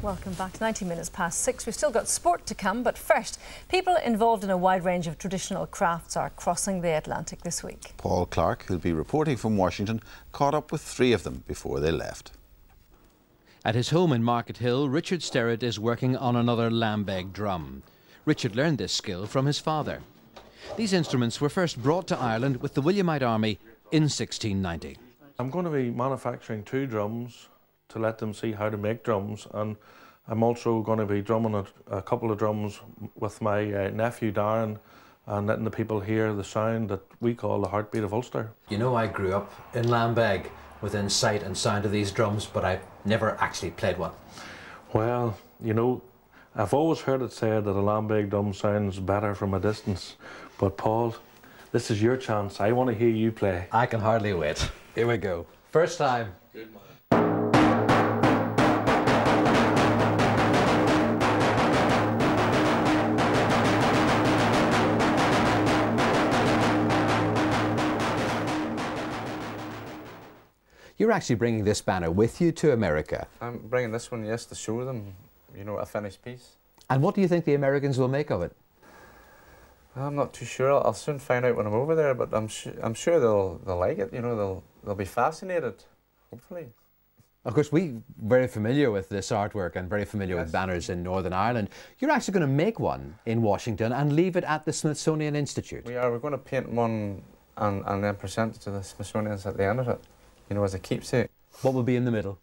Welcome back to 90 minutes past 6. We've still got sport to come, but first, people involved in a wide range of traditional crafts are crossing the Atlantic this week. Paul Clark, who'll be reporting from Washington, caught up with 3 of them before they left. At his home in Market Hill, Richard Sterrett is working on another lambeg drum. Richard learned this skill from his father. These instruments were first brought to Ireland with the Williamite Army in 1690. I'm going to be manufacturing 2 drums to let them see how to make drums, and I'm also going to be drumming a couple of drums with my nephew Darren, and letting the people hear the sound that we call the heartbeat of Ulster. You know, I grew up in Lambeg, within sight and sound of these drums, but I've never actually played one. Well, you know, I've always heard it said that a lambeg drum sounds better from a distance, but Paul, this is your chance. I want to hear you play. I can hardly wait. Here we go. First time. Good man. You're actually bringing this banner with you to America. I'm bringing this one, yes, to show them, you know, a finished piece. And what do you think the Americans will make of it? I'm not too sure. I'll soon find out when I'm over there, but I'm sure they'll like it. You know, they'll be fascinated, hopefully. Of course, we're very familiar with this artwork and very familiar with banners in Northern Ireland. You're actually going to make one in Washington and leave it at the Smithsonian Institute. We are. We're going to paint one and then present it to the Smithsonians at the end of it, you know, as a keepsake. What will be in the middle?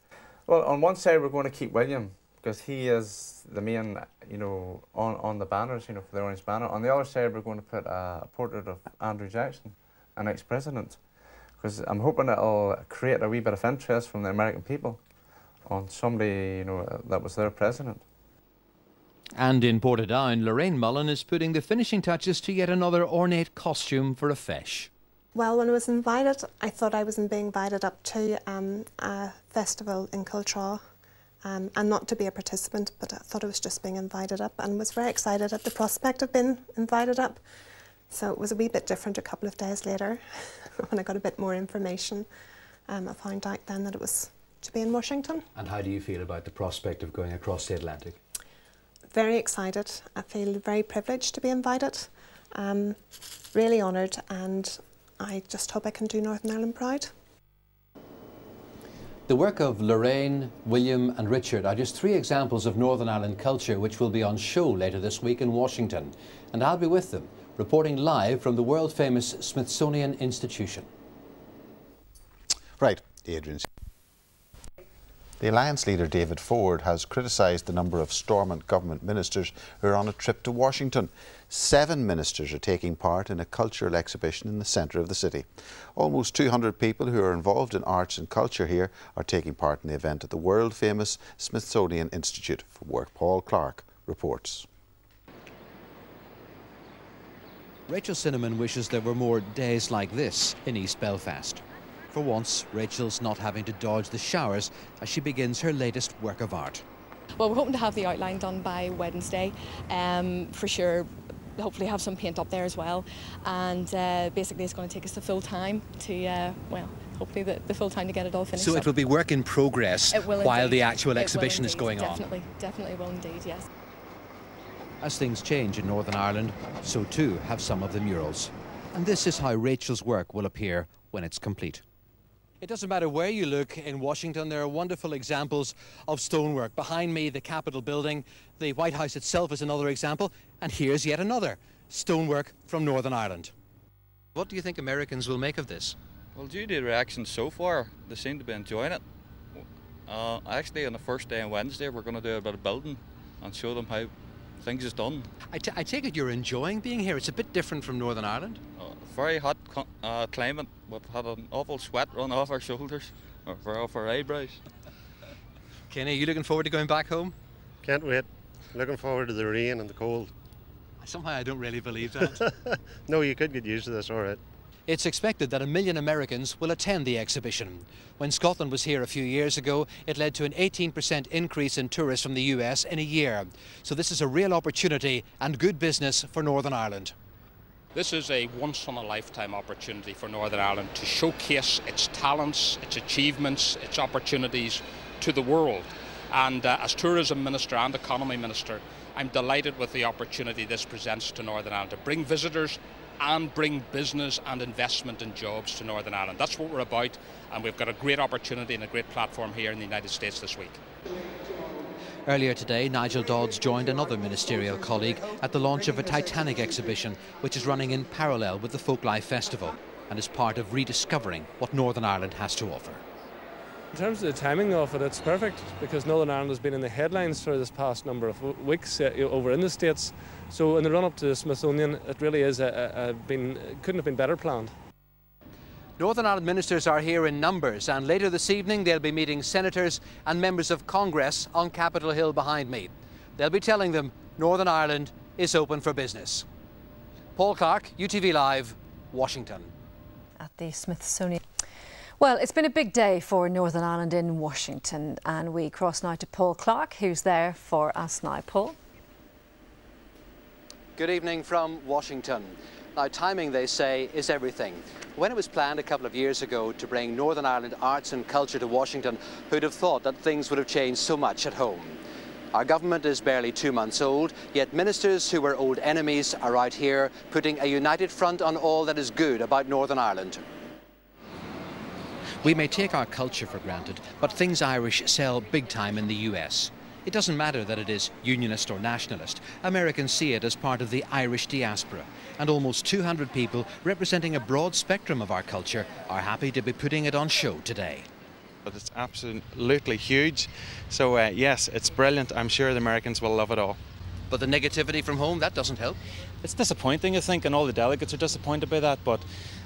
Well, on one side we're going to keep William, because he is the main, you know, on the banners, you know, for the orange banner. On the other side we're going to put a portrait of Andrew Jackson, an ex-president, because I'm hoping it'll create a wee bit of interest from the American people on somebody, you know, that was their president. And in Portadown, Lorraine Mullen is putting the finishing touches to yet another ornate costume for a feis. Well, when I was invited, I thought I was being invited up to a festival in Cultraw, and not to be a participant, but I thought I was just being invited up, and was very excited at the prospect of being invited up. So it was a wee bit different a couple of days later when I got a bit more information. I found out then that it was to be in Washington. And how do you feel about the prospect of going across the Atlantic? Very excited. I feel very privileged to be invited. Really honoured, and I just hope I can do Northern Ireland proud. The work of Lorraine, William and Richard are just 3 examples of Northern Ireland culture which will be on show later this week in Washington. And I'll be with them, reporting live from the world-famous Smithsonian Institution. Right, Adrian. The Alliance leader David Ford has criticised the number of Stormont government ministers who are on a trip to Washington. 7 ministers are taking part in a cultural exhibition in the centre of the city. Almost 200 people who are involved in arts and culture here are taking part in the event at the world-famous Smithsonian Institute for Work. Paul Clark reports. Rachel Cinnamon wishes there were more days like this in East Belfast. For once, Rachel's not having to dodge the showers as she begins her latest work of art. Well, we're hoping to have the outline done by Wednesday, for sure. Hopefully have some paint up there as well, and basically it's going to take us the full time to, well, hopefully the full time to get it all finished. So it will be work in progress while the actual exhibition is going on? Definitely will indeed, yes. As things change in Northern Ireland, so too have some of the murals. And this is how Rachel's work will appear when it's complete. It doesn't matter where you look in Washington, there are wonderful examples of stonework. Behind me, the Capitol building, the White House itself is another example, and here's yet another stonework from Northern Ireland. What do you think Americans will make of this? Well, due to the reactions so far, they seem to be enjoying it. Actually, on the first day on Wednesday, we're going to do a bit of building and show them how things is done. I take it you're enjoying being here. It's a bit different from Northern Ireland. Very hot climate. We've had an awful sweat run off our shoulders, or off our eyebrows. Kenny, are you looking forward to going back home? Can't wait. Looking forward to the rain and the cold. Somehow I don't really believe that. No, you could get used to this, all right. It's expected that 1 million Americans will attend the exhibition. When Scotland was here a few years ago, it led to an 18% increase in tourists from the US in a year. So this is a real opportunity and good business for Northern Ireland. This is a once-in-a-lifetime opportunity for Northern Ireland to showcase its talents, its achievements, its opportunities to the world. And as Tourism Minister and Economy Minister, I'm delighted with the opportunity this presents to Northern Ireland to bring visitors and bring business and investment and jobs to Northern Ireland. That's what we're about, and we've got a great opportunity and a great platform here in the United States this week. Earlier today, Nigel Dodds joined another ministerial colleague at the launch of a Titanic exhibition, which is running in parallel with the Folklife Festival and is part of rediscovering what Northern Ireland has to offer. In terms of the timing of it, it's perfect because Northern Ireland has been in the headlines for this past number of weeks over in the States. So in the run-up to the Smithsonian, it really is couldn't have been better planned. Northern Ireland ministers are here in numbers, and later this evening they'll be meeting senators and members of Congress on Capitol Hill behind me. They'll be telling them Northern Ireland is open for business. Paul Clark, UTV Live, Washington. At the Smithsonian. Well, it's been a big day for Northern Ireland in Washington, and we cross now to Paul Clark, who's there for us now. Paul. Good evening from Washington. Now, timing, they say, is everything. When it was planned a couple of years ago to bring Northern Ireland arts and culture to Washington, who'd have thought that things would have changed so much at home? Our government is barely 2 months old, yet ministers who were old enemies are out here putting a united front on all that is good about Northern Ireland. We may take our culture for granted, but things Irish sell big time in the US. It doesn't matter that it is unionist or nationalist. Americans see it as part of the Irish diaspora. And almost 200 people representing a broad spectrum of our culture are happy to be putting it on show today. But it's absolutely huge. So yes, it's brilliant. I'm sure the Americans will love it all. But the negativity from home, that doesn't help. It's disappointing, I think, and all the delegates are disappointed by that, but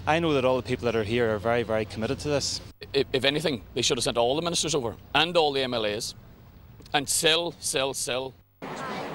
I know that all the people that are here are very, very committed to this. If anything, they should have sent all the ministers over and all the MLAs and sell.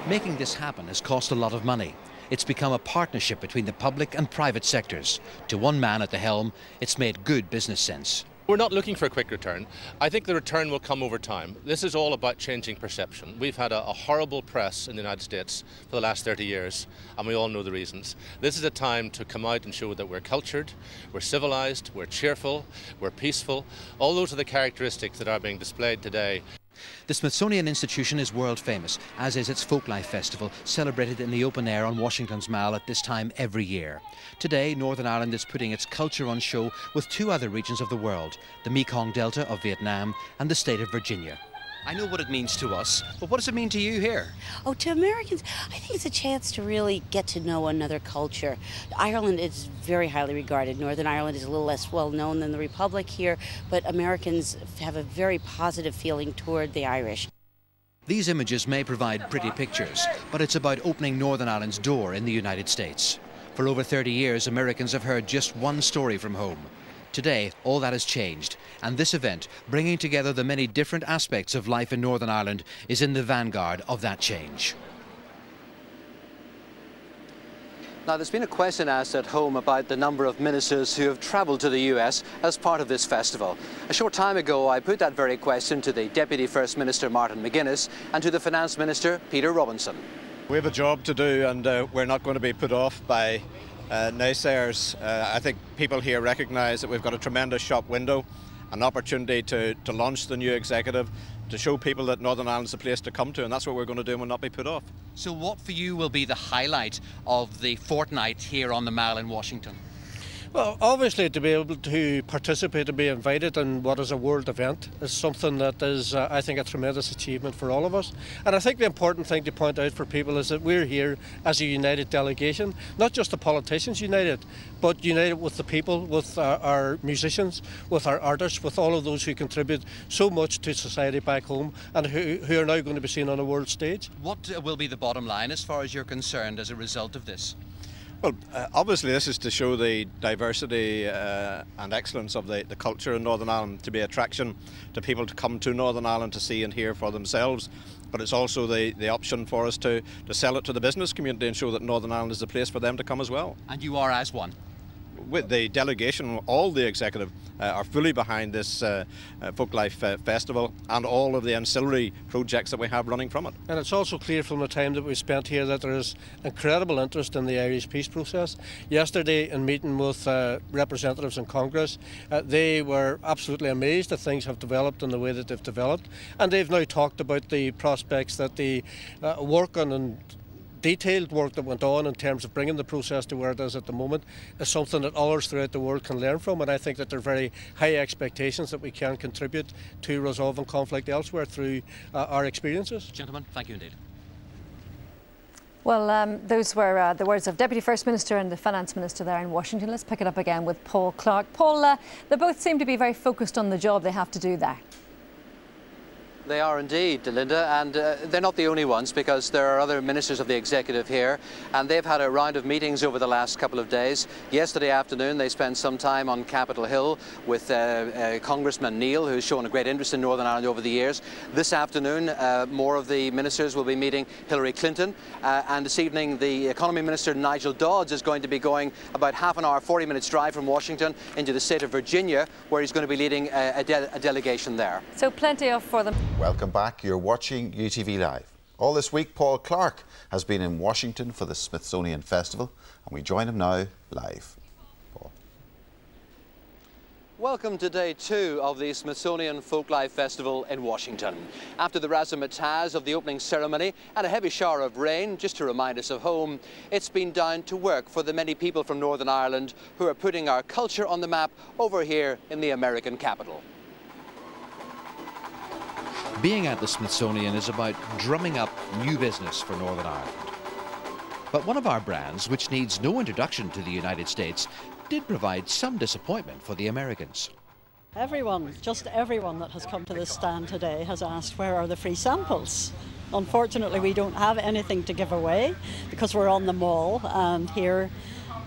Making this happen has cost a lot of money. It's become a partnership between the public and private sectors. To one man at the helm, it's made good business sense. We're not looking for a quick return. I think the return will come over time. This is all about changing perception. We've had a horrible press in the United States for the last 30 years, and we all know the reasons. This is a time to come out and show that we're cultured, we're civilized, we're cheerful, we're peaceful. All those are the characteristics that are being displayed today. The Smithsonian Institution is world famous, as is its Folklife Festival, celebrated in the open air on Washington's Mall at this time every year. Today, Northern Ireland is putting its culture on show with two other regions of the world, the Mekong Delta of Vietnam and the state of Virginia. I know what it means to us, but what does it mean to you here? Oh, to Americans, I think it's a chance to really get to know another culture. Ireland is very highly regarded. Northern Ireland is a little less well known than the Republic here, but Americans have a very positive feeling toward the Irish. These images may provide pretty pictures, but it's about opening Northern Ireland's door in the United States. For over 30 years, Americans have heard just one story from home. Today, all that has changed, and this event, bringing together the many different aspects of life in Northern Ireland, is in the vanguard of that change. Now, there's been a question asked at home about the number of ministers who have travelled to the US as part of this festival. A short time ago, I put that very question to the Deputy First Minister, Martin McGuinness, and to the Finance Minister, Peter Robinson. We have a job to do, and we're not going to be put off by naysayers. I think people here recognise that we've got a tremendous shop window, an opportunity to launch the new executive, to show people that Northern Ireland's the place to come to, and that's what we're going to do and will not be put off. So what for you will be the highlight of the fortnight here on the Mall in Washington? Well, obviously to be able to participate and be invited in what is a world event is something that is, I think, a tremendous achievement for all of us. And I think the important thing to point out for people is that we're here as a united delegation, not just the politicians united, but united with the people, with our musicians, with our artists, with all of those who contribute so much to society back home and who are now going to be seen on a world stage. What will be the bottom line as far as you're concerned as a result of this? Well, obviously this is to show the diversity and excellence of the culture in Northern Ireland, to be attraction to people to come to Northern Ireland to see and hear for themselves. But it's also the option for us to sell it to the business community and show that Northern Ireland is the place for them to come as well. And you are as one? with the delegation, all the executive are fully behind this Folklife Festival and all of the ancillary projects that we have running from it. And it's also clear from the time that we spent here that there is incredible interest in the Irish peace process. Yesterday, in meeting with representatives in Congress, they were absolutely amazed that things have developed in the way that they've developed, and they've now talked about the prospects that the work on and detailed work that went on in terms of bringing the process to where it is at the moment is something that others throughout the world can learn from, and I think that there are very high expectations that we can contribute to resolving conflict elsewhere through our experiences. Gentlemen, thank you indeed. Well, those were the words of Deputy First Minister and the Finance Minister there in Washington. Let's pick it up again with Paul Clark. Paul, they both seem to be very focused on the job they have to do there. They are indeed, Linda, and they're not the only ones, because there are other ministers of the executive here, and they've had a round of meetings over the last couple of days. Yesterday afternoon they spent some time on Capitol Hill with Congressman Neil, who's shown a great interest in Northern Ireland over the years. This afternoon more of the ministers will be meeting Hillary Clinton, and this evening the Economy Minister Nigel Dodds is going to be going about half an hour, 40 minutes drive from Washington into the state of Virginia, where he's going to be leading a delegation there. So plenty of for them. Welcome back. You're watching UTV Live. All this week, Paul Clark has been in Washington for the Smithsonian Festival, and we join him now live. Paul. Welcome to day 2 of the Smithsonian Folklife Festival in Washington. After the razzmatazz of the opening ceremony and a heavy shower of rain, just to remind us of home, it's been down to work for the many people from Northern Ireland who are putting our culture on the map over here in the American capital. Being at the Smithsonian is about drumming up new business for Northern Ireland. But one of our brands, which needs no introduction to the United States, did provide some disappointment for the Americans. Everyone, just everyone that has come to this stand today has asked, where are the free samples? Unfortunately, we don't have anything to give away because we're on the mall, and here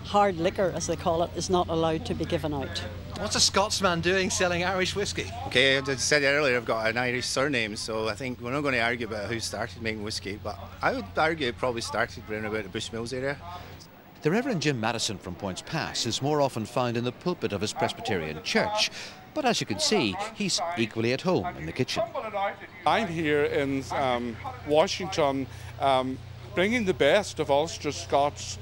hard liquor, as they call it, is not allowed to be given out. What's a Scotsman doing selling Irish whiskey? Okay, I said earlier I've got an Irish surname, so I think we're not going to argue about who started making whiskey, but I would argue it probably started around about the Bushmills area. The Reverend Jim Madison from Points Pass is more often found in the pulpit of his Presbyterian church, but as you can see, he's equally at home in the kitchen. I'm here in Washington bringing the best of Ulster Scots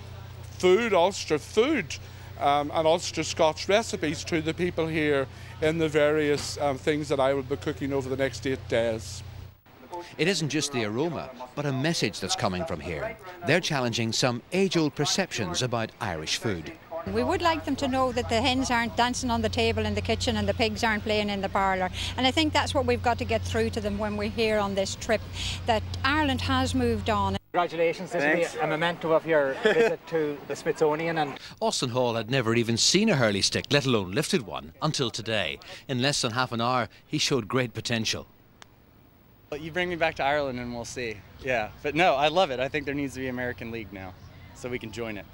food, Ulster food, and Ulster Scots recipes to the people here in the various things that I will be cooking over the next 8 days. It isn't just the aroma, but a message that's coming from here. They're challenging some age-old perceptions about Irish food. We would like them to know that the hens aren't dancing on the table in the kitchen and the pigs aren't playing in the parlour. And I think that's what we've got to get through to them when we're here on this trip, that Ireland has moved on. Congratulations, this will be a memento of your visit to the Smithsonian. And Austin Hall had never even seen a hurley stick, let alone lifted one, until today. In less than half an hour, he showed great potential. You bring me back to Ireland and we'll see. Yeah, but no, I love it. I think there needs to be an American League now, so we can join it.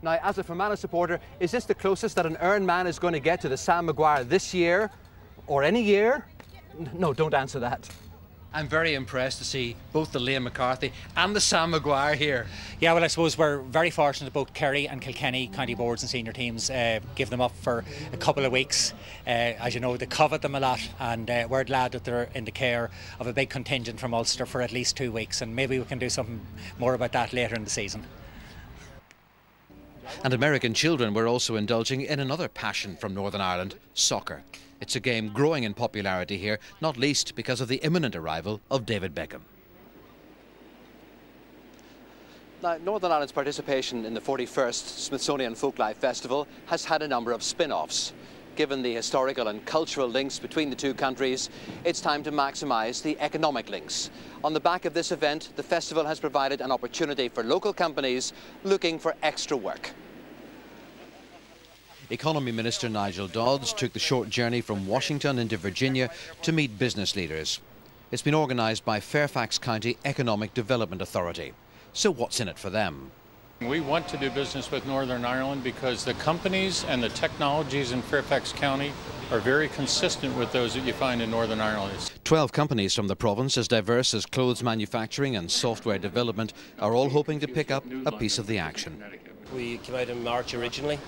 Now, as a Fermanagh supporter, is this the closest that an Erne man is going to get to the Sam Maguire this year, or any year? No, don't answer that. I'm very impressed to see both the Liam McCarthy and the Sam Maguire here. Yeah, well, I suppose we're very fortunate that both Kerry and Kilkenny county boards and senior teams give them up for a couple of weeks. As you know, they covet them a lot, and we're glad that they're in the care of a big contingent from Ulster for at least 2 weeks, and maybe we can do something more about that later in the season. And American children were also indulging in another passion from Northern Ireland, soccer. It's a game growing in popularity here, not least because of the imminent arrival of David Beckham. Now, Northern Ireland's participation in the 41st Smithsonian Folklife Festival has had a number of spin-offs. Given the historical and cultural links between the two countries, it's time to maximise the economic links. On the back of this event, the festival has provided an opportunity for local companies looking for extra work. Economy Minister Nigel Dodds took the short journey from Washington into Virginia to meet business leaders. It's been organised by Fairfax County Economic Development Authority. So what's in it for them? We want to do business with Northern Ireland because the companies and the technologies in Fairfax County are very consistent with those that you find in Northern Ireland. 12 companies from the province, as diverse as clothes manufacturing and software development, are all hoping to pick up a piece of the action. We came out in March originally.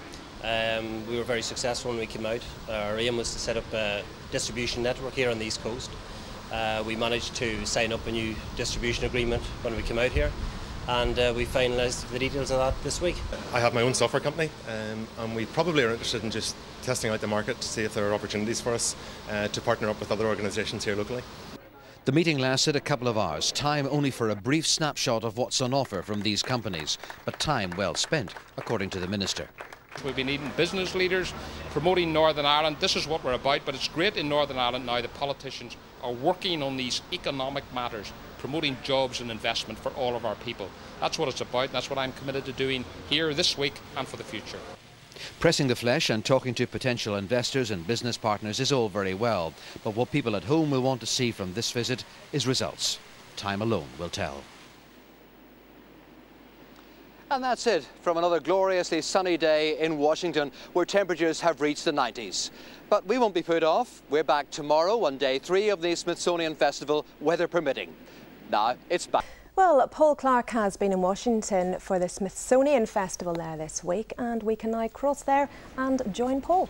We were very successful when we came out. Our aim was to set up a distribution network here on the East Coast. We managed to sign up a new distribution agreement when we came out here, and we finalised the details of that this week. I have my own software company, and we probably are interested in just testing out the market to see if there are opportunities for us to partner up with other organisations here locally. The meeting lasted a couple of hours, time only for a brief snapshot of what's on offer from these companies, but time well spent, according to the Minister. We've been needing business leaders, promoting Northern Ireland. This is what we're about, but it's great in Northern Ireland now that politicians are working on these economic matters, promoting jobs and investment for all of our people. That's what it's about, and that's what I'm committed to doing here this week and for the future. Pressing the flesh and talking to potential investors and business partners is all very well, but what people at home will want to see from this visit is results. Time alone will tell. And that's it from another gloriously sunny day in Washington, where temperatures have reached the 90s. But we won't be put off. We're back tomorrow on day 3 of the Smithsonian Festival, weather permitting. Now it's back. Well, Paul Clark has been in Washington for the Smithsonian Festival there this week, and we can now cross there and join Paul.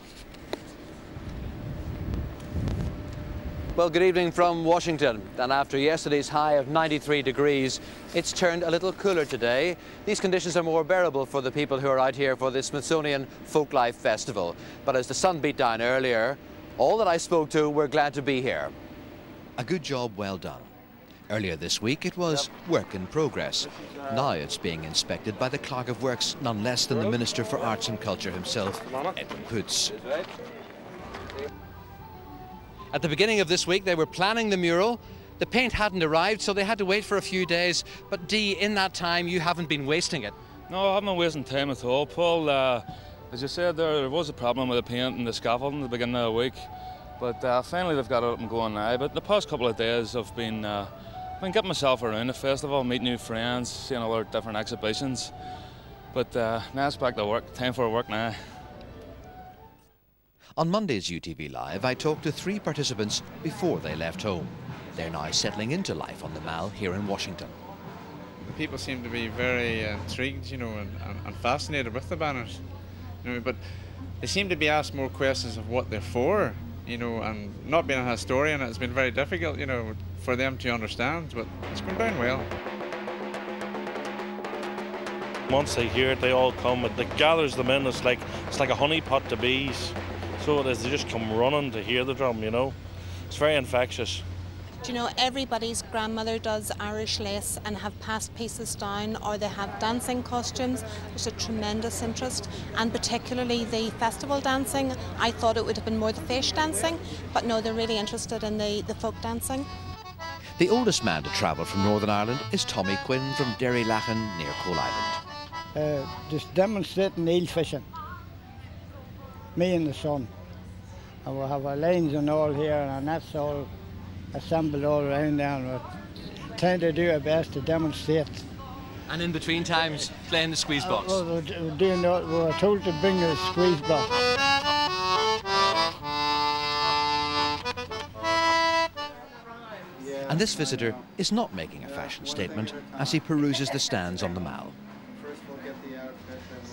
Well, good evening from Washington. And after yesterday's high of 93 degrees, it's turned a little cooler today. These conditions are more bearable for the people who are out here for the Smithsonian Folklife Festival. But as the sun beat down earlier, all that I spoke to were glad to be here. A good job well done. Earlier this week it was work in progress. Now it's being inspected by the Clerk of Works, none less than the Minister for Arts and Culture himself, Edwin Poots. At the beginning of this week they were planning the mural. The paint hadn't arrived, so they had to wait for a few days. But Dee, in that time you haven't been wasting it. No, I haven't been wasting time at all, Paul. As you said, there was a problem with the paint and the scaffolding at the beginning of the week. But finally they've got it up and going now. But the past couple of days I've been getting myself around the festival, meet new friends, seeing other different exhibitions. But now it's back to work, time for work now. On Monday's UTV Live, I talked to 3 participants before they left home. They're now settling into life on the Mall here in Washington. People seem to be very intrigued, and fascinated with the banners. But they seem to be asked more questions of what they're for, and not being a historian, it's been very difficult, for them to understand, but it's gone down well. Once they hear it, they all come. It gathers them in. It's like a honeypot to bees. So it is. They just come running to hear the drum. It's very infectious. Everybody's grandmother does Irish lace and have passed pieces down, or they have dancing costumes. There's a tremendous interest, and particularly the festival dancing. I thought it would have been more the fish dancing, but no, they're really interested in the folk dancing. The oldest man to travel from Northern Ireland is Tommy Quinn from Derrylachan near Coal Island. Just demonstrating eel fishing, me and the son. And we'll have our lines and all here, and that's all assembled all around there, and we're trying to do our best to demonstrate. And in between times, playing the squeeze box? We're told to bring a squeeze box. And this visitor is not making a fashion statement as he peruses the stands on the Mall.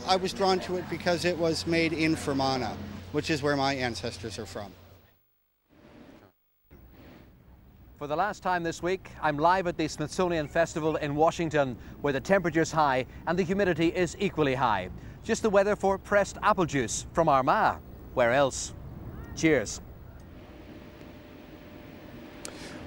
I was drawn to it because it was made in Fermanagh, which is where my ancestors are from. For the last time this week, I'm live at the Smithsonian Festival in Washington, where the temperature's high and the humidity is equally high. Just the weather for pressed apple juice from Armagh. Where else? Cheers.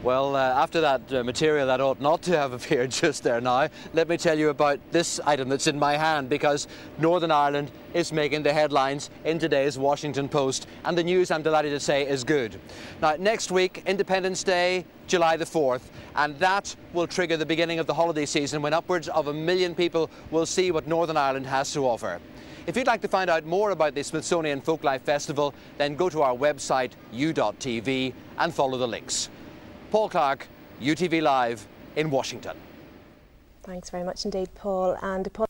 Well, after that material that ought not to have appeared just there now, let me tell you about this item that's in my hand, because Northern Ireland is making the headlines in today's Washington Post, and the news, I'm delighted to say, is good. Now, next week, Independence Day, July the 4th, and that will trigger the beginning of the holiday season when upwards of 1 million people will see what Northern Ireland has to offer. If you'd like to find out more about the Smithsonian Folklife Festival, then go to our website, u.tv, and follow the links. Paul Clark, UTV Live in Washington. Thanks very much indeed, Paul. And Paul